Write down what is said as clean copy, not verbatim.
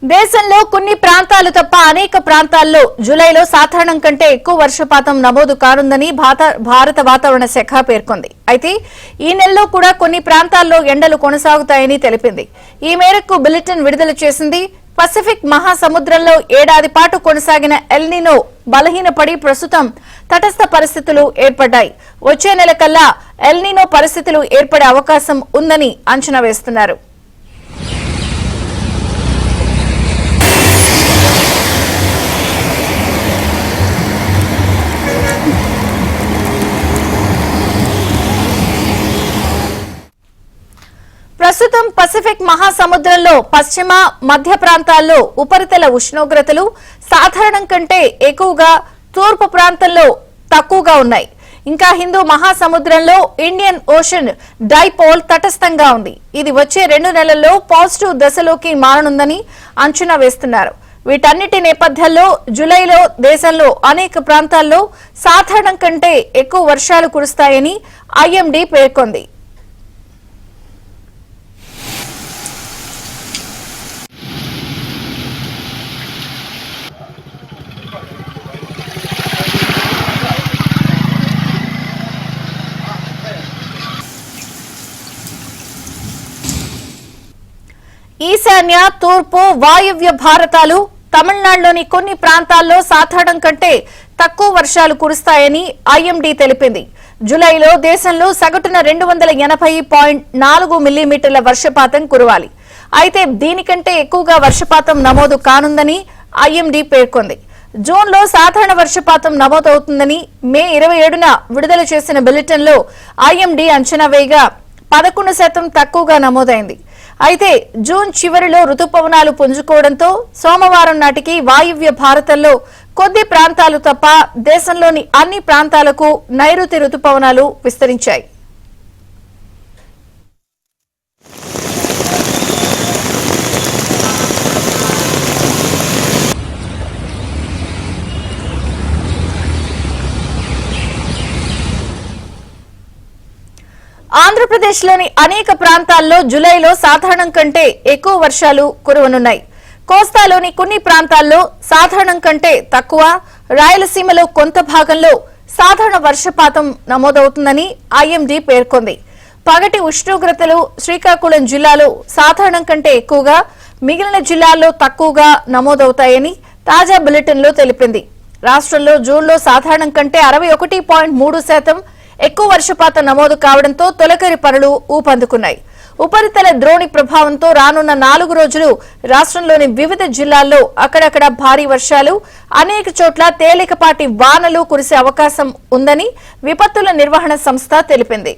దేశంలో కొన్ని ప్రాంతాలు తప్ప అనేక ప్రాంతాల్లో జూలైలో సాధారణం కంటే ఎక్కువ వర్షపాతం నమోదు కానుందని భారత వాతావరణ శాఖ పేర్కొంది. అయితే ఈ నెలలో కూడా కొన్ని ప్రాంతాల్లో ఎండలు కొనసాగుతాయని తెలిపింది. ఈ మేరకు బులెటిన్ విడుదల చేసింది. పసిఫిక్ మహాసముద్రంలో ఏడాది పాటు కొనసాగిన ఎల్ నినో బలహీనపడి ప్రస్తుతం తటస్థ పరిస్థితులు ఏర్పడ్డాయి. వచ్చే నెల కల్లా ఎల్ నినో పరిస్థితులు ఏర్పడే అవకాశం ఉందని అంచనా వేస్తున్నారు. ప్రస్తుతం పసిఫిక్ మహాసముద్రంలో పశ్చిమ మధ్య ప్రాంతాల్లో ఉపరితల ఉష్ణోగ్రతలు సాధారణం కంటే ఎక్కువగా, తూర్పు ప్రాంతంలో తక్కువగా ఉన్నాయి. ఇంకా హిందూ మహాసముద్రంలో ఇండియన్ ఓషన్ డైపోల్ తటస్థంగా ఉంది. ఇది వచ్చే 2 నెలల్లో పాజిటివ్ దశలోకి మారనుందని అంచనా వేస్తున్నారు. వీటన్నిటి నేపథ్యంలో జూలైలో దేశంలో అనేక ప్రాంతాల్లో సాధారణం కంటే ఎక్కువ వర్షాలు కురుస్తాయని ఐఎండీ పేర్కొంది. ఈశాన్య, తూర్పు, వాయువ్య భారతాలు, తమిళనాడులోని కొన్ని ప్రాంతాల్లో సాధారణం కంటే తక్కువ వర్షాలు కురుస్తాయని ఐఎండీ తెలిపింది. జూలైలో దేశంలో సగటున 280.4 మిల్లీమీటర్ల వర్షపాతం కురవాలి. అయితే దీనికంటే ఎక్కువగా వర్షపాతం నమోదు కానుందని ఐఎండీ పేర్కొంది. జూన్లో సాధారణ వర్షపాతం నమోదవుతుందని మే 27న విడుదల చేసిన బులెటిన్లో ఐఎండీ అంచనా వేయగా 11% తక్కువగా నమోదైంది. అయితే జూన్ చివరిలో రుతుపవనాలు పుంజుకోవడంతో సోమవారం నాటికి వాయువ్య భారతంలో కొద్ది ప్రాంతాలు తప్ప దేశంలోని అన్ని ప్రాంతాలకు నైరుతి రుతుపవనాలు విస్తరించాయి. ఆంధ్రప్రదేశ్లోని అనేక ప్రాంతాల్లో జూలైలో సాధారణం కంటే ఎక్కువ వర్షాలు కురవనున్నాయి. కోస్తాలోని కొన్ని ప్రాంతాల్లో సాధారణం కంటే తక్కువ, రాయలసీమలో కొంత భాగంలో సాధారణ వర్షపాతం నమోదవుతుందని ఐఎండీ పేర్కొంది. పగటి ఉష్ణోగ్రతలు శ్రీకాకుళం జిల్లాలో సాధారణం కంటే ఎక్కువగా, మిగిలిన జిల్లాల్లో తక్కువగా నమోదవుతాయని తాజా బులెటిన్లో తెలిపింది. రాష్ట్రంలో జూన్లో సాధారణం కంటే 61.3% ఎక్కువ వర్షపాతం నమోదు కావడంతో తొలకరి పనులు ఊపందుకున్నాయి. ఉపరితల ద్రోణి ప్రభావంతో రానున్న 4 రోజులు రాష్ట్రంలోని వివిధ జిల్లాల్లో అక్కడక్కడ భారీ వర్షాలు, అనేక చోట్ల తేలికపాటి వానలు కురిసే అవకాశం ఉందని విపత్తుల నిర్వహణ సంస్థ తెలిపింది.